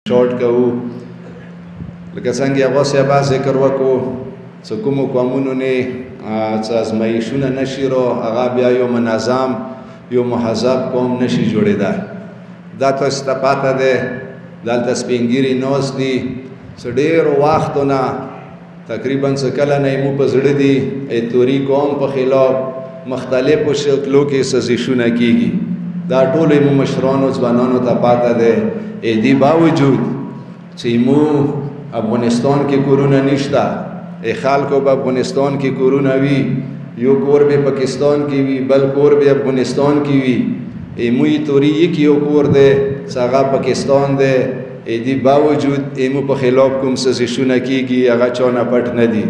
شورټ کوو لکه څنګه هغه صاحب ذکر وکړو چې کومو قومونو نه څه ازمایښونه نشي رو هغه بیا یو منظم یو مهذب قوم نشي جوړېدای دا تاسو ته پاته ده دلته سپینګیري نوس دي څه ډېرو وختونه تقریبا څه کله نه مو په زړه دي ایتوري قوم په خلاف مختلفو شکلو کې سازشونه کیږي دا ټول مو مشرانو ځوانانو ته پاته ده دې باوجود چې مو افغانستان کې کورونه نشته خلکو په افغانستان کې کورونه وي یو کور به پاکستان کې وي بل کور به افغانستان کې وي موی توری یک یو کور ده څنګه پاکستان ده دې باوجود مو په خلاف کوم سازشونه کیږي هغه چانه پټ نه دي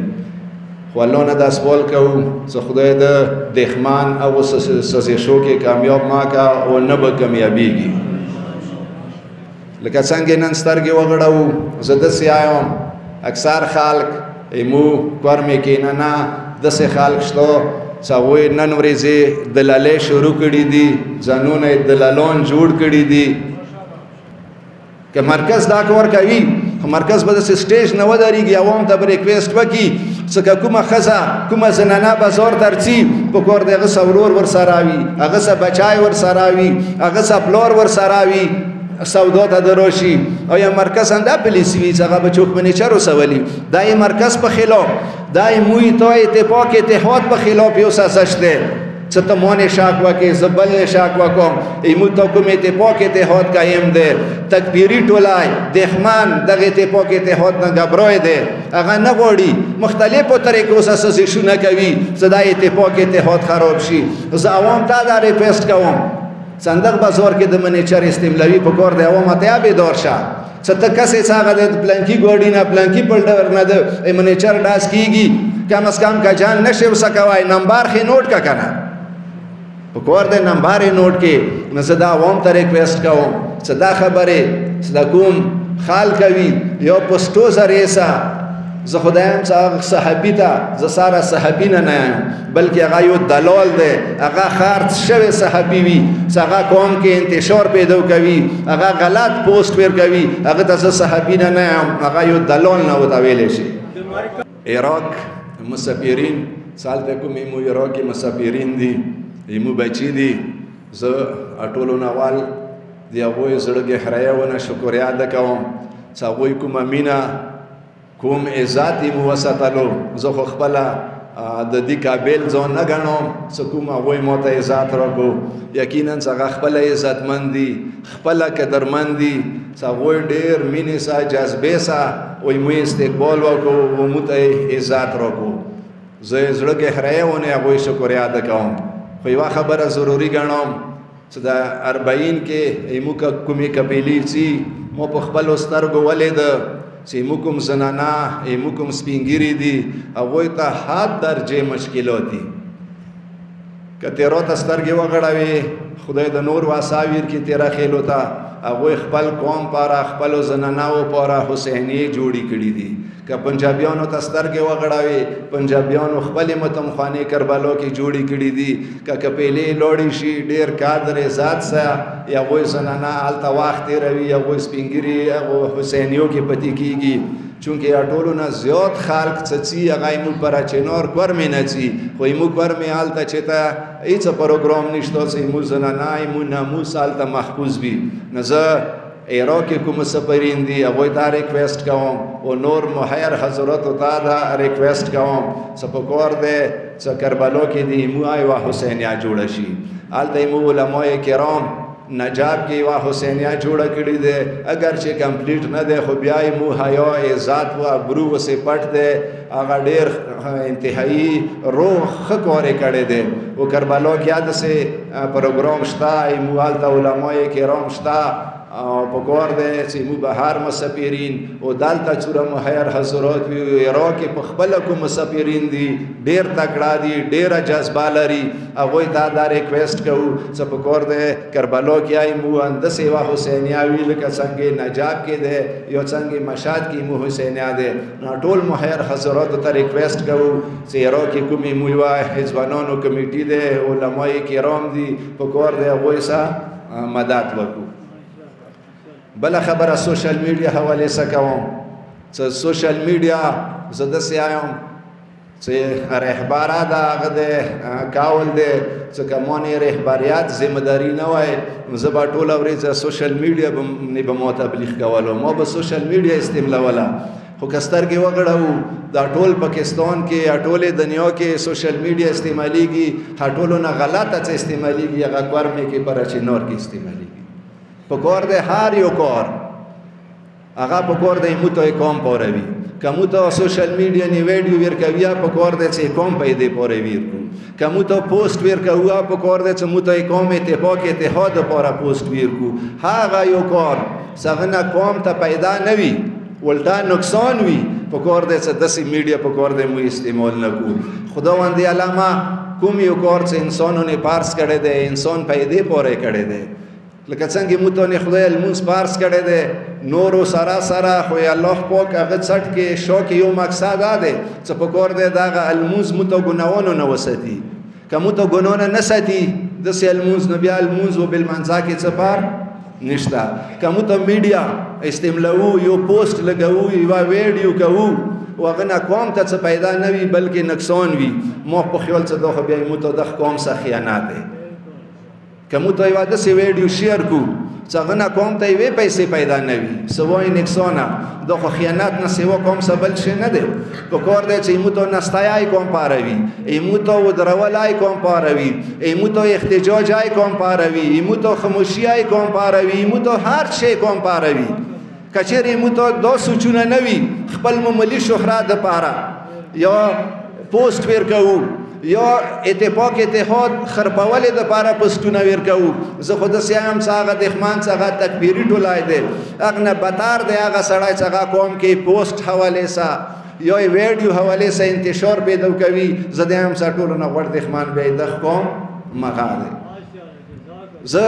خو الله نه د سوال کوم چې خدای د دښمن او سازشو کې کامیاب ما کا او نه به کامیابیږي لکه څنګه نن سترګې وغړاو زه داسې آیم اکثر خلک مو کور مې کې نه داسې خلک شته چې هغوی نن ورځې دلالۍ شروع کړي دي ځانونه یې دلالان جوړ کړي دي که مرکز دا کار کوي خو مرکز به داسې سټیج نه ودرېږي عوام ته به ریکویسټ وکړي چې که کومه ښځه کومه زنانه بازار ته ځي په کور د هغه څه ورور ورسره وي هغه څه بچی ورسره وي هغه څه پلار ورسره وي سودا ته دروشي او یا مرکز انده پلیسی وی څنګه به چوک باندې چارو سوالي دا یې مرکز په خلاف دا یې موی ته اتفاق اتحاد په خلاف یو سازش ده چې ته مونږ شاک وکې زبل شاک وکم ایمو ته کوم اتفاق اتحاد قائم ده تکبیری ټولای دښمن دغه اتفاق اتحاد نه غبرای ده هغه نه غوړي مختلفو طریقو سازشونه کوي چې دا اتفاق اتحاد خراب شي زه عوام ته دا ریکویسټ کوم صندوق بازار کې د منیچر استملاوي په کور دی عوام ته بیدار شه چې ته کسې څنګه د پلانکی ګوډی نه پلانکی پلډر نه د منیچر ډاس کیږي کم از کم کا جان نشه وسکوای نمبر خې نوٹ کا کنه په کور دی نمبر نوٹ کې نو زه دا عوام ته ریکویسټ کوم چې دا خبره چې دا کوم خال کوي یو پښتو زریه سا زه خدایم چې صحابي ته زه ساره صحابي نه یم بلکې هغه یو دلال دی هغه خرڅ شوی صحابي وي چې هغه قوم کې انتشار پیدا کوي هغه غلط پوسټ ور کوي هغه ته زه صحابي نه یم هغه یو دلال نه وته ویلی شي عراق مسافرین سالته کومې مو عراق کې مسافرین دي مو بچی دي زه ټولو نوال د هغوی زړه ګهرایه ونه شکریا ادا کوم چې هغوی کومه مینه کوم عزت مو وساتلو زه خو خپله د دې قابل ځان نه ګڼم چې کوم هغوی ما ته عزت راکړو یقینا هغه خپله عزتمند دي خپله قدرمند دي چې هغوی ډېر مینې سه جذبې سه وایي مو استقبال وکړو و مو ته عزت راکړو زه زړه ګهرایه ونه هغوی شکریا ادا کوم خو یوه خبره ضروري ګڼم چې د 40 کې مو کومې قبیلې چې مو په خپلو سترګو ولیده چې موږ کوم زنانه موږ کوم سپینګیري دي هغوی ته حد درجې مشکلات دي که تیرو ته سترګې وغړوي خدای د نور واساویر کې تیرا خېلو ته هغوی خپل قوم پاره خپلو زنانهو پاره حسینیې جوړې کړي دي که پنجابیانو ته سترګې وغړوي پنجابیانو خپلې متمخانې کربلو کې جوړې کړي دي که کپیلې لوړې شي ډېر کادر ذات سه یا هغوی زنانه هلته وخت تېروي هغوی سپینګیري هغو حسینیو کې پتې کېږي چونکې ټولو نه زیات خلک څه څي هغه یې موږ په راچینار کور مې نه څي خو یموږ کور مې هلته چې ته هېڅ پروګرام نشته چې یموږ زنانه یموږ ناموس هلته محفوظ وي نو زه عراق کې کوم مسافرین دي هغوی ته ریکویسټ کوم او نور محیر حضراتو ته دا ریکویسټ کوم چې په کور دی چې کربلو کې د یمو یوه حسینیه جوړه شي هلته یمو علمای کرام نجاب کې یوه حسینیه جوړه کړې ده اگر چې کمپلیټ نه دی خو بیا یې مو حیا عزت و ابرو وسې پټ دی هغه ډېر انتهایي روح ښه کارې کړی دی او کربلا کې داسې پروګرام شته یمو هلته علمای کرام شته په کور دی چې مو بهر مسافرین او دلته څومره محیر حضرات وي عراق کې په خپله کوم مسافرین دي ډېر تکړه دي ډېره جذبه لري هغوی ته دا ریکویسټ کوو چې په کور دی کربلا کې آی مو همداسې یوه حسینیه وي لکه څنګه نجاب کې دی یا څنګه مشهد کې مو حسینیه دی نو ټول محیر حضراتو ته ریکویسټ کوو چې عراق کې کومې مو یوه حزبانانو کمیټي دی علمای کرام دي په کور دی هغوی سره مدد وکړو بل خبره سوشل میډیا حواله سکوم څه سوشل میډیا زده سیایم څه رهبره دا غده کاول دې څه کومه رهبریت ذمہ داری نه وای زبا ټول اورې سوشل میډیا نه به مو تبلیغ کولو مو به سوشل میډیا استعمالولا خو کستر کې وګړو دا ټول پاکستان کې ټول دنیا کې سوشل میډیا استعماليږي ټولو نه غلطه څه استعماليږي هغه کورمه کې پر چینور کې استعماليږي په کور د هر یو کور هغه په کور د موته کوم پوروي کوم ته سوشل میډیا نی ویډیو ورکوي په کور د څه کوم پیدا پوروي کوم ته پوسټ ورکوي په کور د څه موته کوم ته پاکه ته هدا پورا پوسټ ورکو هغه یو کور څنګه کوم ته پیدا نوي ولټا نقصان وي په کور د څه داسې میډیا په کور د مو استعمال نکو خداوند علامه کوم یو کور چې انسانونه پارس کړي دي انسان پیدا پوره کړي دي لکه څنګه موته نه خدای المونس پارس کړي دي نور سرا سرا خو الله پاک هغه څټ کې شوق یو مقصد ده چې په کور د دغه المونس موته ګناونه نه وساتي کوم ته ګناونه نه ساتي د سې المونس نبی المونس وبالمنځا کې څه پار نشتا کوم ته میډیا استعمالو یو پوسټ لګاو یو ویډیو کوو وغنا قوم ته څه پیدا نه وي بلکې نقصان وي مو په خیال څه دوه بیا مو ته د قوم څخه خیانت ده کوم ته یو د سی ویډیو شیر کو څنګه قوم ته وی پیسې پیدا نه وي سوای نقصان دوه خیانت نه سیوا قوم سبل شي نه ده په کور دې چې مو ته نستایای قوم پاروي ایمو ته ودرولای قوم پاروي ایمو ته احتجاجای قوم پاروي ایمو ته خاموشیای قوم پاروي ایمو ته هر شی قوم پاروي کچېری مو ته دو سوچونه نه وي خپل مملي شهرت د پاره یا پوسټ ورکو یا اتفاق اتحاد خرپول د پاره پښتونه ورکو زه خود سیام څنګه د خمان څنګه تکبیری ټولای دي اغه بتار دی هغه سړی څنګه قوم کې پوسټ حواله سا یا ویډیو حواله سا انتشار پیدا کوي زه د هم سټول نه ور د خمان به د قوم مغاله زه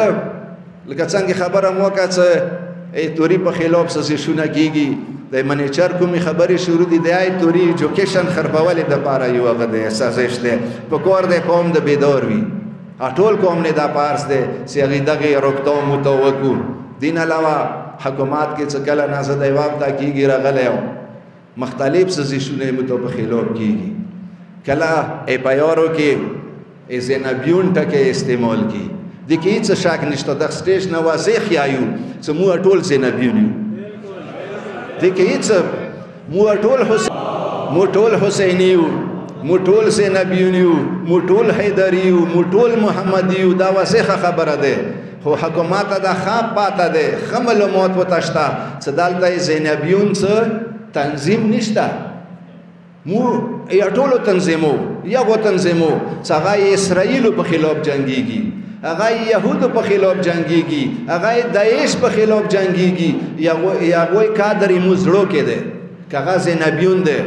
لکه څنګه خبره مو کاڅه ای توری په خلاف څه شونه کیږي د منیچر کومي خبرې شروع دي د آی توری ایجوکیشن خربولې د پاره یو هغه د اساسش ده په کور د قوم د بیدار وي ټول قوم نه دا پارس ده چې هغه دغه روکتو متوکو دین علاوه حکومت کې څه کله نه زده جواب تا کیږي راغلی مختلف څه شونه متو په خلاف کیږي کله ای پایارو کې زینبیون ټکه استعمال کی د کې څه شک نشته د سټیج نه واضح یایو چې مو ټول زینبیون یو د کې څه مو ټول حسینیو مو ټول زینبیون یو مو ټول حیدریو مو ټول محمدیو دا واضح خبره ده خو حکومت دا خاب پاته ده خمل موت وتشتا چې دلته زینبیون څه تنظیم نشته مو یا ټولو تنظیمو یا غو تنظیمو څنګه اسرائیل په خلاف جنگيږي هغه يهودو په خلاف جنگيږي هغه داعش په خلاف جنگيږي یا غوي کادر مزړو کې ده کغه زینبیون ده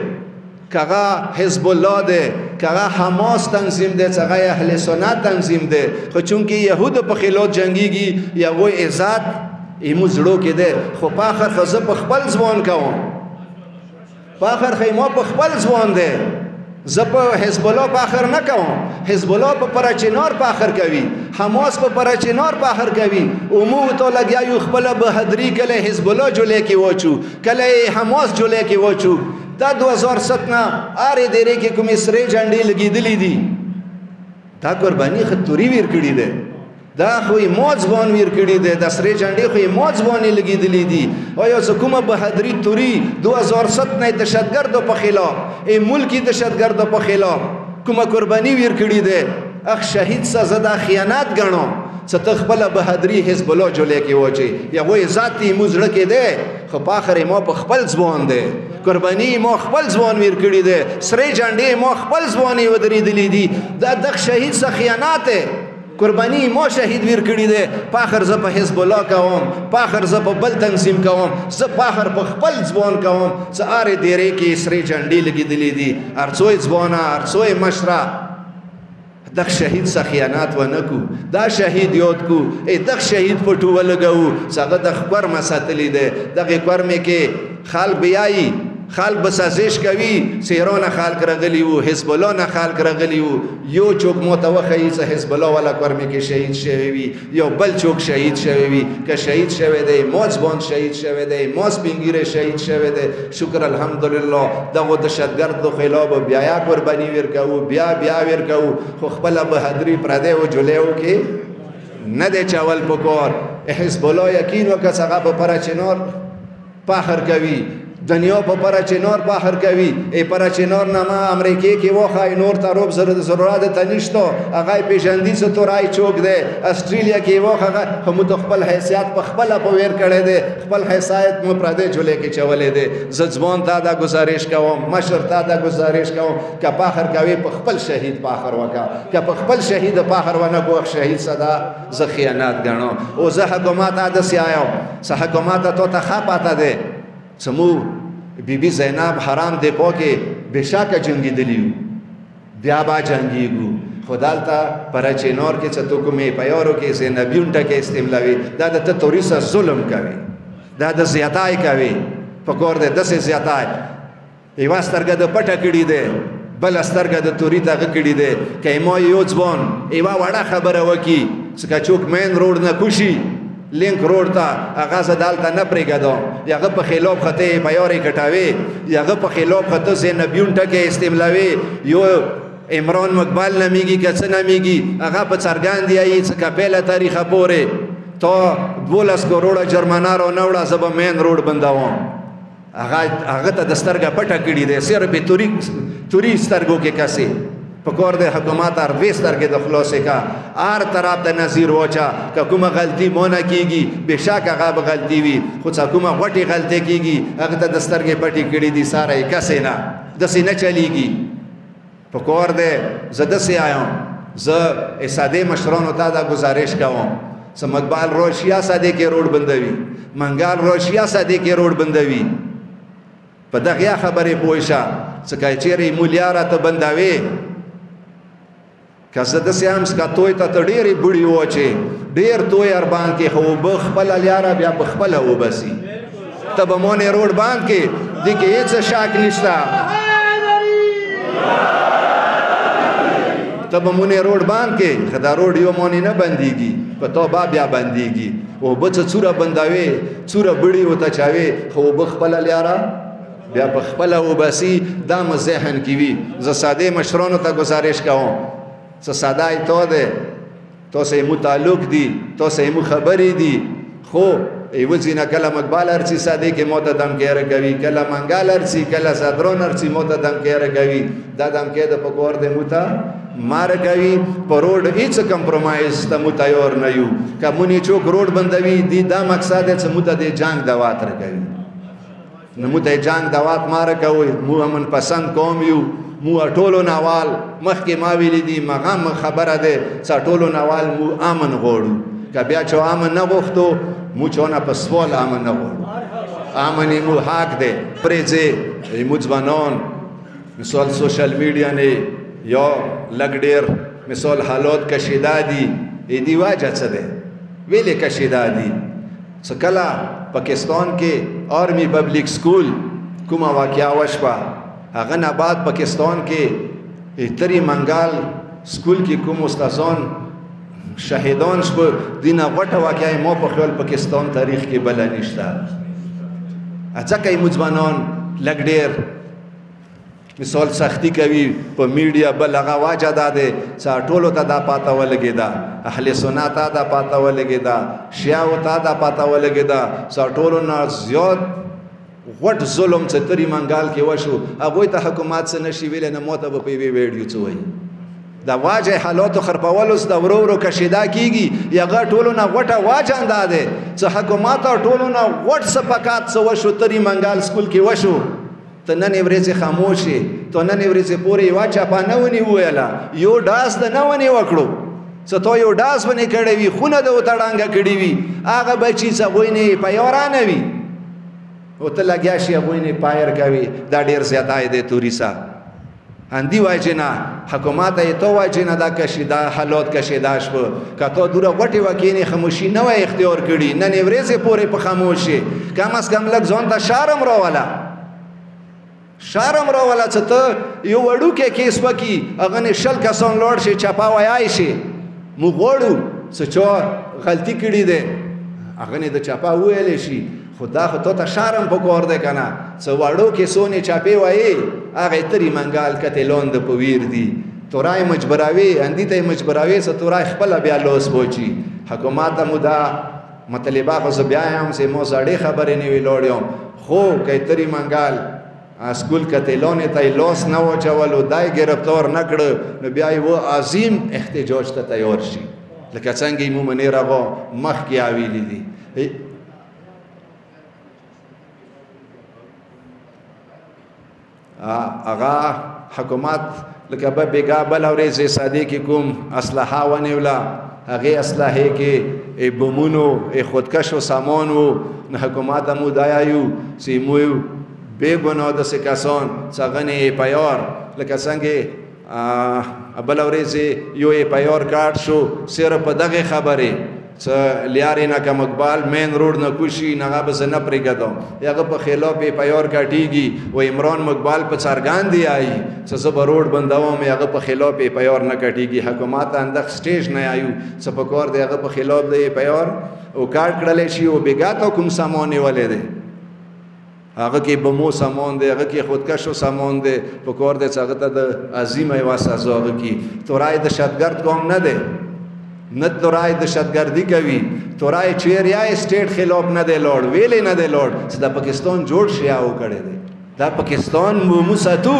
کغه حزب الله ده کغه حماس تنظیم ده څنګه اهل سنت تنظیم ده خو چونکی يهودو په خلاف جنگيږي یا غوي عزت مزړو کې ده خو په اخر خزه په خپل ځوان کوم فاخر خیمه په خپل ځوان دی زه په حزب الله فاخر نه کوم حزب الله په پراچینار فاخر کوي حماس په پراچینار فاخر کوي عمو ته لګیا یو خپل بهادری کله حزب الله جولې کې وچو کله حماس جولې کې وچو دا 2007 نه اره دیره کې کوم سری جنډې لګېدلې دي دا قرباني خطوري ور کړی ده دا خوې موځوان ویر کړی دی د سری جنډې خوې موځوانې لګېدلې دي او یو کومه بهادری توري 2007 نه دهشتګردو په خلاف ملکی دهشتګردو په خلاف کومه قرباني ویر کړی دی اخ شهید سزا د خیانت ګڼو چې ته خپل بهادری حزب الله جولې کې وچی یا وې ذاتي مزړه کې دی خو په اخر مو په خپل ځوان دی قرباني مو خپل ځوان ویر کړی دی سری جنډې مو خپل ځوانې ودرېدلې دي دا د شهید څخه خیانت قربانی مو شهید ویر کړی دی پاخر زه په حزب الله کوم پاخر زه په بل تنظیم کوم زه پاخر په خپل ځوان کوم چې اره دیره کې سری جنډې لګېدلې دي ارڅوی ځوانه ارڅوی مشره دغه شهید څخه خیانت ونکو دا شهید یاد کو دغه شهید په ټوله لګو څنګه د خبر مساتلې ده دغه قرمه کې خلک بیاي خلق به سازش کوي سیرونه خلق راغلي وو حزب الله نه خلق راغلي وو یو چوک متوخی چې حزب الله والا کورمه کې شهید شوی وي یو بل چوک شهید شوی وي که شهید شوی دی موز بون شهید شوی دی موز پنګیره شهید شوی دی شکر الحمدلله دغه دهشتګرد خلاف بیا قرباني ورکاو بیا ورکاو خو خپل بهادری پردې او جولیو کې نه دی چاول پکور حزب الله یقین وکړه هغه په پرچنور فخر کوي دنیا په پرچنور فخر کوي ای پرچنور نامه امریکای کې وخای نور تروب ضرورت ته نشته هغه پیژندې څه تورای چوک دی استرالیا کې وخه هم خپل حیثیت په خپل په ور کړی دی خپل حیثیت مو پردې جولې کې چولې دی زځبون تا دا گزارش کوم مشر تا دا گزارش کوم که فخر کوي په خپل شهید فخر وکا که په خپل شهید فخر ونه کو شهید صدا ز خیانت غنو او زه حکومت اده سیاو سه حکومت ته ته خپاته دی سمو بیبی زینب حرام دی پوکې بشاکه جنگیدلیو بیا با جنگیګو خدالتا پرچینور کې چتو کومې پیارو کې زینبیون ټکه استعمالوي دا د توریسه ظلم کوي دا د زیاتای کوي پکور دې د زیاتای ایوا سترګه د پټه کړي دي بل سترګه د توري دغه کړي دي کایمو یو ځبون ایوا وړه خبره وکي څنګه چوک مین روډ نه کوشي لینک روډ ته هغه زدالته نه پرېږدو یغه په خلاف خطه پیارې کټاوي یغه په خلاف خطه زینبیون ټکه استعمالوي یو عمران مقبل نمیږي که څه نمیږي هغه په څرګند دی چې کپیله تاریخه پورې تو 12 کروڑه جرمنارو نه وړه زب مین روډ بنداوم هغه ته د سترګه پټه کړي دی صرف توري سترګو کې کسي پکور دے حکومت ار ویستر کے دخلوسے کا آر طرف دا نظیر وچا کہ کومه غلطی مونه کیگی بشک هغه غلطی وی خو څه کومه غټي غلطی کیگی هغه ته دسترګې پټي کړي دي ساره کسه نه دسې نه چلیږي پکور دے زده سي آیم ز اساده مشرانو ته دا گزارش کوم سمقبال روشیا ساده کې روډ بندوي منګال روشیا ساده کې روډ بندوي په دغه خبرې پوښا څنګه چیرې مولیاره ته بندوي کسه د سیام سکا توي ته ډېری بډي وچه ډېر توي اربان کې خو بخپل لیاره بیا بخپل وبسي تب مونې روډ باندې کې د کې هیڅ شاک نشتا تب مونې روډ باندې کې خدا روډ یو مونې نه بنديږي په تو بیا بنديږي او بچ څوره بنداوي څوره بډي وته چاوي خو بخپل لیاره بیا بخپل وبسي دا مزهن کی وی ز ساده مشرانو ته گزارش کوم څه ساده ته ده تو سه متعلق دي تو سه مو خبري دي خو ایو ځینه کله مقبال ارچی ساده کې موته دم کېره کوي کله منګال ارچی کله صدرون ارچی موته دم کېره کوي دا دم کې د پکور د موته مار کوي پروډ هیڅ کمپرمایز ته متایور نه یو کمونی چوک روډ بندوي دي دا مقصد څه موته د جنگ دوات را کوي نو موته جنگ دوات مار کوي مو امن پسند قوم یو مو ټولو نوال مخکې ما ویلي دي مغم خبره ده چې ټولو نوال مو امن غوړو که بیا چې امن نه غوښتو مو چونه په سوال امن نه غوړو امن مو حق ده پرېځه مو ځوانان مثال سوشل میډیا نه یا لګ ډېر مثال حالات کشیدا دي دی واجه څه ده ویلې کشیدا دي څکلا پاکستان کې آرمی پبلک سکول کومه واقعا وشوه هغه نه بعد پاکستان کې تری منګال سکول کې کوم استادان شهیدان شو دینه غټه واقعي مو په خپل پاکستان تاریخ کې بل نشته اځکه مځبانان لګ ډېر مثال سختی کوي په میډیا بل هغه واجه ده چې ټولو ته دا پاته ولګیدا اهل سنت ته دا پاته ولګیدا شیعه ته دا پاته ولګیدا چې ټولو نه زیات غټ ظلم چې تری منګال کې وشو هغه ته حکومت څه نشي ویل نه موته په وی ویډیو څه وای دا واجه حالات خرپولوس دا ورو کشیدا کیږي یغه ټولو نه غټه واجه انداده چې حکومت ټولو نه غټ سپکات څه وشو تری منګال سکول کې وشو ته نن ورځې خاموشي ته نن ورځې پورې واچا پانه ونی ویلا یو داس د نه ونی وکړو څه ته یو داس ونی کړی وی خونه د وتړانګه کړی وی هغه بچی څه ویني پیورانه وی او ته لګیا شي ویني پایر کوي دا ډیر زیاتای دی توریسا اندی واجنا حکومت ته تو واجنا دا کشیدا حالات کشیدا شو کته دوره غټي وکینی خاموشي نه وای اختیار کړي نن ورځې پورې په خاموشي کم از کم لګ ځون ته شرم راواله شرم راوله چې ته یو وړوکی کیس وکړي هغه نه 100 کسان لوړ شي چپا وایای شي موږ غواړو چې چا غلطي کړې ده هغه نه د چپا ویلی شي خو دا خو ته شرم پکار دی که نه څه وړوکې څونې چاپې وایې هغه یې ترې منګال کتلون د په ویر دي تورای مجبروي اندي ته یې مجبروي څه تورای خپله بیا لوس بوچي حکومت ته مو دا مطلبه خو زه بیا یم چې مو زړې خبرې نه وي لوړ یم خو که یې ترې منګال اسکول کتلونې ته یې لوس نه واچولو دا یې ګرفتار نه کړه نو بیا یې و عظیم احتجاج ته تیار شي لکه څنګه یې مو منیر هغه مخکې اویلي دي هغه حکومت لکه به بیګا بله ورځ صادق کوم اسلحه ونیوله هغې اسلحې کې بمونو خودکشو سامان و نو حکومت مو دا یایو چې مو بې ګناه داسې کسان چې هغه نه پیار لکه څنګه بله ورځ یو پیار کارت شو صرف په دغې خبرې څه لیارې نه که مقبال مین روډ نه کوشي نه هغه به زه نه پرېږدم هغه په خلاف یې پیار کاټېږي و عمران مقبال په څرګندې آیي چې زه به روډ بندوم هغه په خلاف یې پیار نه کاټېږي حکومت ته اندغ سټیج نه آیو څه په کار دی هغه په خلاف د پیار او کارت کړلی شي او بېګا ته کوم سامان نیولی دی هغه کې بمو سامان دی هغه کې خودکشو سامان دی په کار دی چې هغه ته د عظیمه یوه سزا هغه کې تورای دهشتګرد قوم نه دی نه تورای دهشتګردي کوي تورای چیریای سټیټ خلاف نه دی لوړ ویلې نه دی لوړ چې د پاکستان جوړ شي او کړی دی دا پاکستان مو ساتو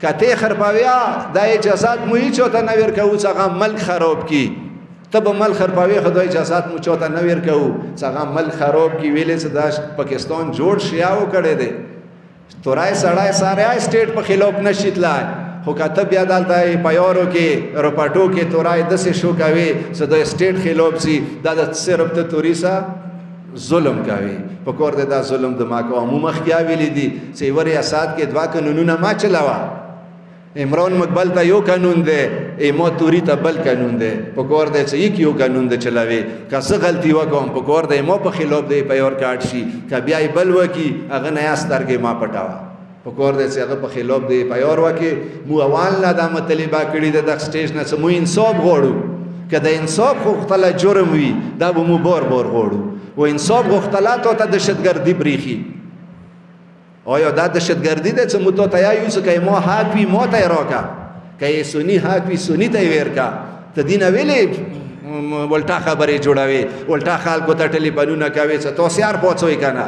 کته خرپاویا دا اجازهات مو هیڅ ته نه ورکوو چې هغه ملک خراب کی ته به ملک خرپاوی خدای اجازهات مو چاته نه ورکوو چې هغه ملک خراب کی ویلې چې دا پاکستان جوړ شي او کړی دی تورای سړی ساره سټیټ په خلاف نشي تلای خو کته بیا دلته پیارو کې رپاټو کې تورای داسې شو کوي چې د سټیټ خلاف سي دا د صرف د توري سره ظلم کوي په کور د دا ظلم د ما کوه مو مخکې ویلي دي چې یوه ریاست کې دوه قانونونه ما چلاوه عمران مقبل ته یو قانون دی ایما توري ته بل قانون دی په کور دی چې یک یو قانون د چلاوي که څه غلطي وکړم په کور دی ما په خلاف دی پیار کاټ شي که بیا یې بل وکړي هغه نه سترګې ما پټوه په کور دی چې هغه په خلاف دی پیار وکړي مو اول نه دا مطلبه کړې ده دغه سټیج نه چې مو انصاف غواړو که د انصاف غوښتله جرم وي دا به مو بار بار غواړو و انصاف غوښتله تا ته دهشتګردي برېښي آیا دا دهشتګردي ده چې مو تا ته یایو چې که ما حق وي ما ته یې راکړه که یې سني حق وي سني ته یې ورکړه ته دې نه ویلې ولټا خبرې جوړوي ولټا خلکو ته ټلیفونونه کوي چې تاسې هر پوڅوئ که نه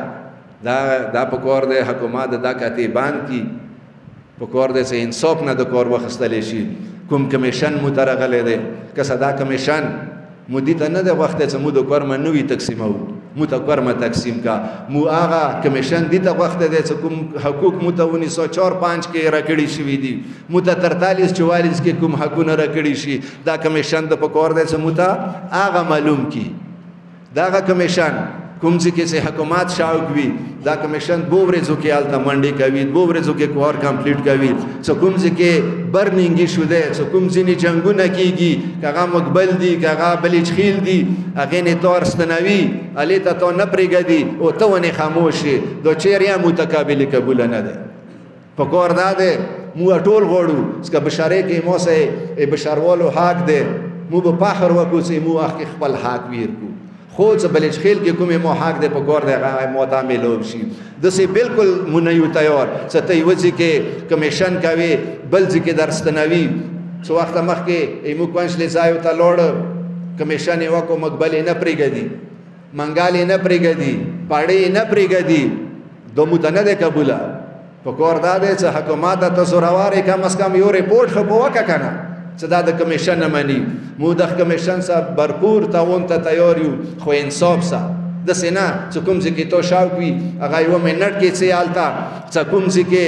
دا په کار دی حکومت دا کاتبان کی په کار دی چې انصاف نه د کار واخیستلی شي کوم کمیشن مو ته راغلی دی که دا کمیشن مو دې ته نه دی غوښتی چې مو د کورمه نوي تقسیموو مو ته کورمه تقسیم کا مو هغه کمیشن دې ته غوښتی دی چې کوم حقوق مو ته 1904-5 کې راکړي شوي دي مو ته 43-44 کې کوم حقونه راکړي شي دا کمیشن د په کار دی چې مو ته هغه معلوم کی دا هغه کمیشن کوم ځای کې چې حکومت شوق وي دا کمیشن 2 ورځو کې هلته منډې کوي 2 ورځو کې کار کمپلیټ کوي چې کوم ځای کې برنینګ ایشو دی چې کوم ځینې جنګونه کېږي که هغه مقبل دي که هغه بلیچخیل دي هغې نه تار ستنوي هلې ته تا نه پرېږدي او ته ونې خاموش شي دا چیرې هم متقابل قبوله نه دی په کار دا دی مو ټول غواړو چې بشرۍ کې مو سه بشروالو حق دی مو به فخر وکړو چې مو اخکې خپل حق ویر کو خو چې بلچخیل کې کومې مو حق دی په کار دی هغه مو ته میلوب شي داسې بالکل مو نه یو تیار چې ته یوه ځای کې کمیشن کوې بل ځای کې درستنوي څو وخته مخکې موږ کونسلې ځایو ته لاړه کمیشن یې وکړو مقبل یې نه پرېږدي منګال یې نه پرېږدي پاړې یې نه پرېږدي دا مو ته نه دی قبوله په کار دا دی چې حکومت ته زورور یې کم از کم یو ریپورټ خو په وکړه که نه چې دا د کمیشن نه مني مو د کمیشن سره بھرپور تعاون ته تیار یو خو انصاف سره داسې نه چې کوم ځای کې تو شوق وي هغه یوه منټ کې څه هلته چې کوم ځای کې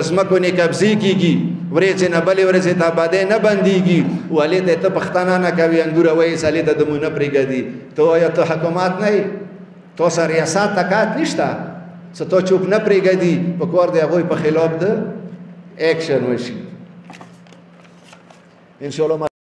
ځمکو نه قبضې کېږي ورځې نه بلې ورځې ته آبادۍ نه بندېږي او هلې ته یې ته پښتانه نه کوي انګوره وایي چې هلې ته د مو نه پرېږدي ته وایه ته حکومت نه یې تو سره ریاست طاقت نشته چې تو چوپ نه پرېږدي په کار د هغوی په خلاف د ایکشن وشي ان شاء الله